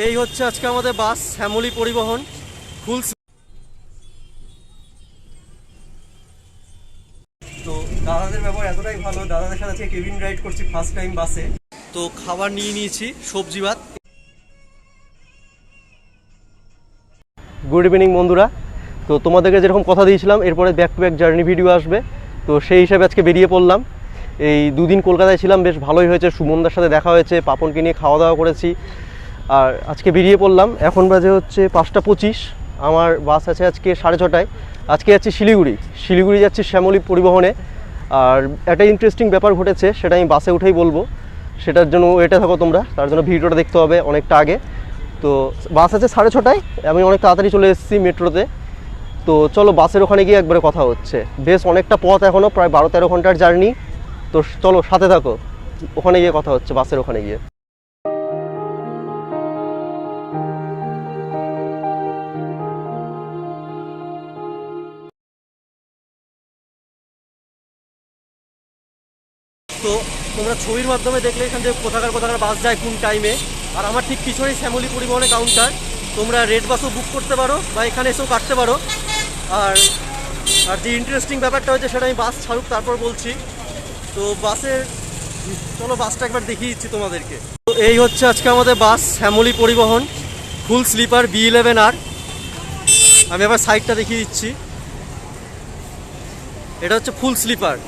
এই হচ্ছে আজকে আমাদের বাস শ্যামলী পরিবহন ফুল। তো দাদাদের ব্যবহার এতটাই ভালো, দাদাদের সাথে আজকে কেবিন রাইড করছি ফার্স্ট টাইম বাসে। তো খাবার নিয়ে নিয়েছি সবজি ভাত। গুড ইভিনিং বন্ধুরা। তো তোমাদেরকে যেরকম কথা দিয়েছিলাম এরপরে back to back journey video আসবে, তো সেই হিসাবে আজকে বেরিয়ে পড়লাম। এই দুদিন কলকাতায় ছিলাম, বেশ ভালোই হয়েছে, সুমনদার সাথে দেখা হয়েছে, পাপনকে নিয়ে খাওয়া দাওয়া করেছি। আর আজকে বেরিয়ে পড়লাম, এখন বাজে হচ্ছে 5টা 25। আমার বাস আছে আজকে 6:30টায়। আজকে যাচ্ছি শিলিগুড়ি যাচ্ছি শ্যামলী পরিবহনে। আর একটা ইন্টারেস্টিং ব্যাপার ঘটেছে, সেটা আমি বাসে উঠেই বলবো, সেটার জন্য ওয়েটে থাকো তোমরা, তার জন্য ভিডিওটা দেখতে হবে অনেকটা আগে। তো বাস আছে 6:30টায়, আমি অনেক তাড়াতাড়ি চলে এসেছি মেট্রোতে। তো চলো বাসের ওখানে গিয়ে একবারে কথা হচ্ছে। বেশ অনেকটা পথ, এখনও প্রায় 12-13 ঘন্টার জার্নি। তো চলো সাথে থাকো, ওখানে গিয়ে কথা হচ্ছে, বাসের ওখানে গিয়ে। তো তোমরা ছবির মাধ্যমে দেখলে এখান থেকে কোথাকার বাস যায় কোন টাইমে। আর আমার ঠিক পিছনেই শ্যামলী পরিবহনের কাউন্টার, তোমরা রেড বাসও বুক করতে পারো বা এখানে এসেও কাটতে পারো। আর যে ইন্টারেস্টিং ব্যাপারটা হচ্ছে সেটা আমি বাস ছাড়ুক তারপর বলছি। তো চলো বাসটা একবার দেখিয়ে দিচ্ছি তোমাদেরকে। তো এই হচ্ছে আজকে আমাদের বাস শ্যামলী পরিবহন ফুল স্লিপার B11R। আমি আবার সাইডটা দেখিয়ে দিচ্ছি, এটা হচ্ছে ফুল স্লিপার।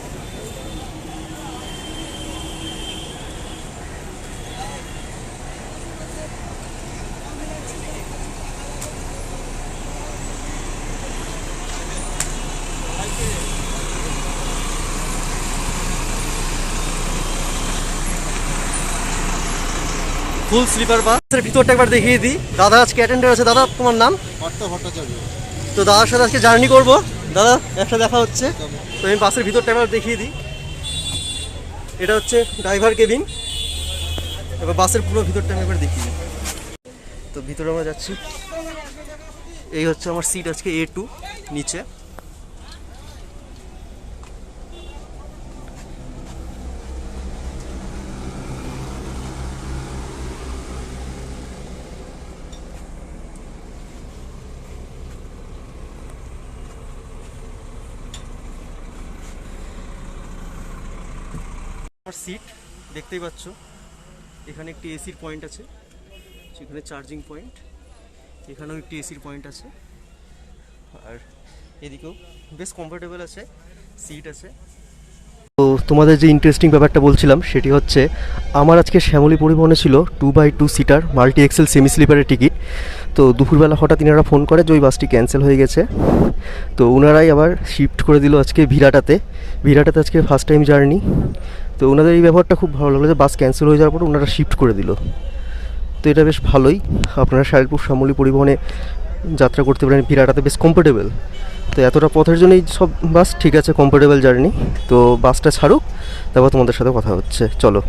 ফুল স্লিপার বাসের ভিতরটা একবার দেখিয়ে দিই। দাদা আজকে অ্যাটেন্ডার আছে। দাদা তোমার নাম? পার্থ ভট্টাচার্য। তো দাদার সাথে আজকে জার্নি করবো, দাদা একসাথে দেখা হচ্ছে। তো আমি বাসের ভিতরটা একবার দেখিয়ে দিই, এটা হচ্ছে ড্রাইভার কেবিন। এবার বাসের পুরো ভিতরটা আমি একবার দেখিয়ে দিই। তো ভিতরে আমরা যাচ্ছি, এই হচ্ছে আমার সিট আজকে A2 নিচে। আমার সিট দেখতেই পাচ্ছ, এখানে একটি এসির পয়েন্ট আছে, সেখানে চার্জিং পয়েন্ট, এখানেও একটি এসির পয়েন্ট আছে। আর এদিকেও বেশ কমফোর্টেবল আছে, সিট আছে। তো তোমাদের যে ইন্টারেস্টিং ব্যাপারটা বলছিলাম সেটি হচ্ছে, আমার আজকে শ্যামলী পরিবহনে ছিল 2x2 seater multi axle semi স্লিপারের টিকিট। তো দুপুরবেলা হঠাৎ ইনারা ফোন করে যে ওই বাসটি ক্যান্সেল হয়ে গেছে। তো ওনারাই আবার শিফট করে দিল আজকে ভিরাটাতে আজকে ফার্স্ট টাইম জার্নি। তো ওনাদের এই ব্যাপারটা খুব ভালো লাগলো যে বাস ক্যান্সেল হয়ে যাওয়ার পর ওনারা শিফট করে দিল। তো এটা বেশ ভালোই, আপনারা শারীরপুর শ্যামলী পরিবহনে যাত্রা করতে পারেন, ভিরাটাতে বেশ কমফোর্টেবল। তো এতটা পথের জন্যই সব বাস ঠিক আছে, কমফোর্টেবল জার্নি। তো বাসটা ছাড়ুক, তারপর তোমাদের সাথে কথা হচ্ছে, চলো।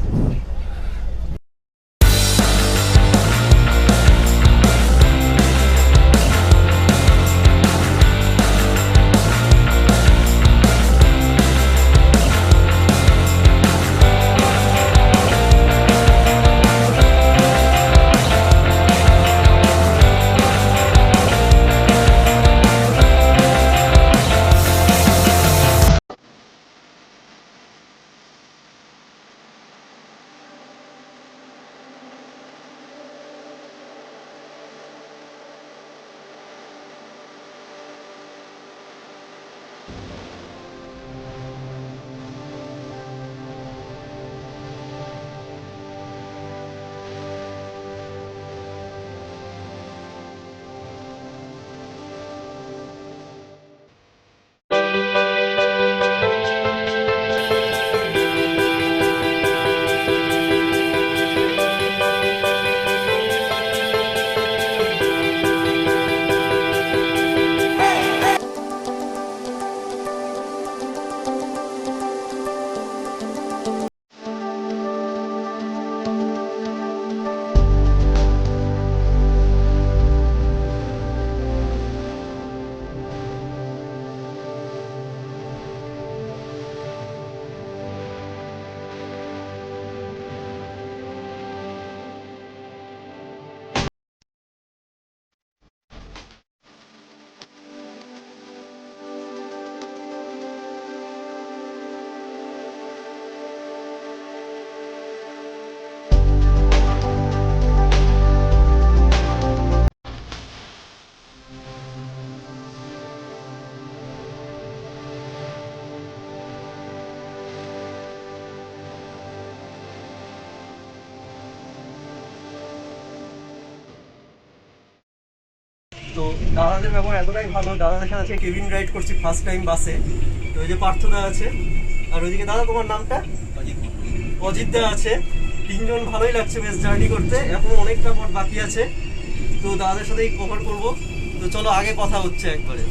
তো দাদাদের ব্যবহার এতটাই ভালো, দাদাদের সাথে আজকে কেবিন রাইড করছি ফার্স্ট টাইম বাসে। তো ওই যে পার্থদা আছে, আর ওইদিকে দাদা তোমার নামটা? অজিত দা আছে। তিনজন ভালোই লাগছে বেশ জার্নি করতে, এখন অনেকটা পথ বাকি আছে। তো দাদাদের সাথেই কভার করব। তো চলো আগে কথা হচ্ছে একবারে।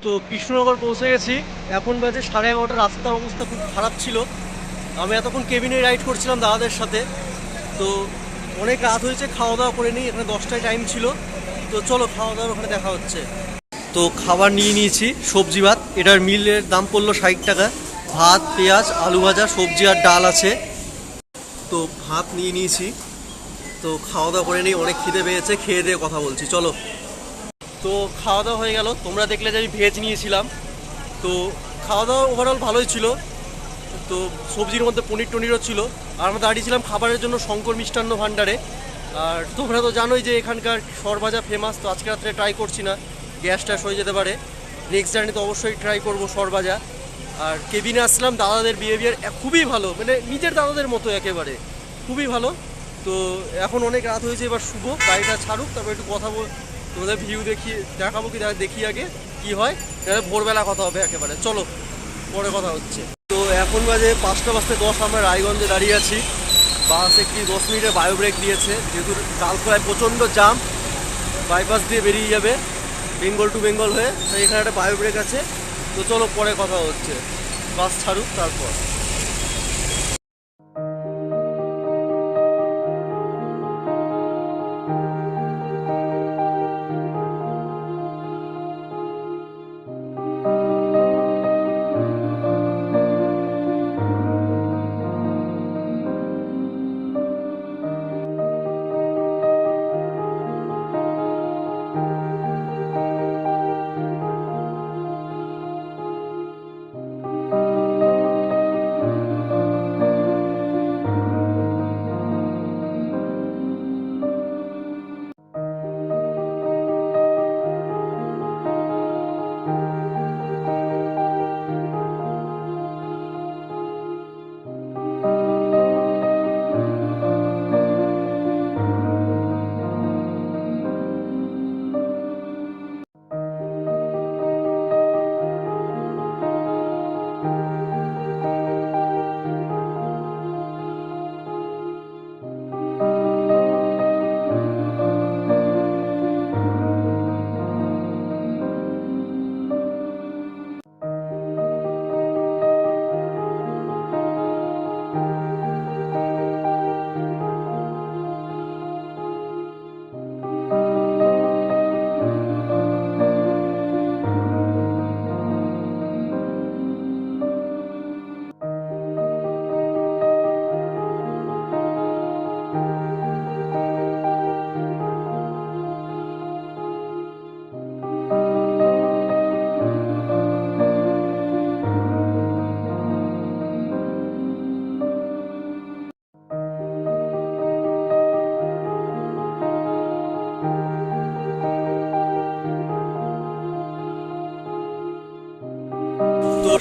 তো কৃষ্ণনগর পৌঁছে গেছি। এখন বাজে 11:30। রাস্তার অবস্থা খুব খারাপ ছিল। আমি এতক্ষণ কেবিনে রাইড করছিলাম দাদাদের সাথে। তো অনেক রাত হয়েছে, খাওয়া দাওয়া করে নিই। এখানে 10টায় টাইম ছিল। তো চলো খাওয়া দাওয়ার ওখানে দেখা হচ্ছে। তো খাবার নিয়ে নিয়েছি সবজি ভাত। এটার মিলের দাম পড়লো 60 টাকা। ভাত, পেঁয়াজ, আলু ভাজা, সবজি আর ডাল আছে। তো ভাত নিয়ে নিয়েছি। তো খাওয়া দাওয়া করে নিই, অনেক খিদে পেয়েছে। খেয়ে দিয়ে কথা বলছি, চলো। তো খাওয়া দাওয়া হয়ে গেল। তোমরা দেখলে যে আমি ভেজ নিয়েছিলাম। তো খাওয়া দাওয়া ওভারঅল ভালোই ছিল। তো সবজির মধ্যে পনির টনিরও ছিল। আর আমরা দাঁড়িয়েছিলাম খাবারের জন্য শঙ্কর মিষ্টান্ন ভাণ্ডারে। আর তোমরা তো জানোই যে এখানকার সরভাজা ফেমাস। তো আজকে রাত্রে ট্রাই করছি না, গ্যাস ট্যাস হয়ে যেতে পারে। নেক্সট জার্নি তো অবশ্যই ট্রাই করবো সরভাজা। আর কেবিনে আসলাম, দাদাদের বিহেভিয়ার খুবই ভালো, মানে নিজের দাদাদের মতো একেবারে, খুবই ভালো। তো এখন অনেক রাত হয়েছে, এবার শুভ গাড়িটা ছাড়ুক, তারপর একটু কথা তোমাদের ভিউ দেখাবো কি দেখি আগে কি হয়। তাহলে ভোরবেলা কথা হবে একেবারে, চলো পরে কথা হচ্ছে। তো এখন বাজে 5:10। আমরা রায়গঞ্জে দাঁড়িয়ে আছি। বাস একটি 10 মিনিটের বায়ো ব্রেক দিয়েছে, যেহেতু কালকোলায় প্রচণ্ড জাম। বাইপাস দিয়ে বেরিয়ে যাবে বেঙ্গল টু বেঙ্গল হয়ে। তো এখানে একটা বায়ো ব্রেক আছে। তো চলো পরে কথা হচ্ছে, বাস ছাড়ুক তারপর।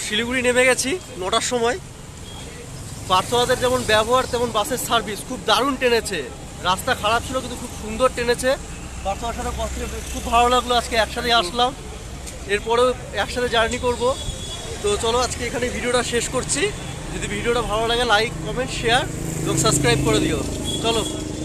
শিলিগুড়ি নেমে গেছি 9টার সময়। পার্থবাদের যেমন ব্যবহার তেমন বাসের সার্ভিস খুব দারুণ টেনেছে। রাস্তা খারাপ ছিল কিন্তু খুব সুন্দর টেনেছে। পার্থবার সাথে কথা খুব ভালো লাগলো, আজকে একসাথে আসলাম, এরপরেও একসাথে জার্নি করব। তো চলো আজকে এখানে ভিডিওটা শেষ করছি। যদি ভিডিওটা ভালো লাগে লাইক কমেন্ট শেয়ার এবং সাবস্ক্রাইব করে দিও। চলো।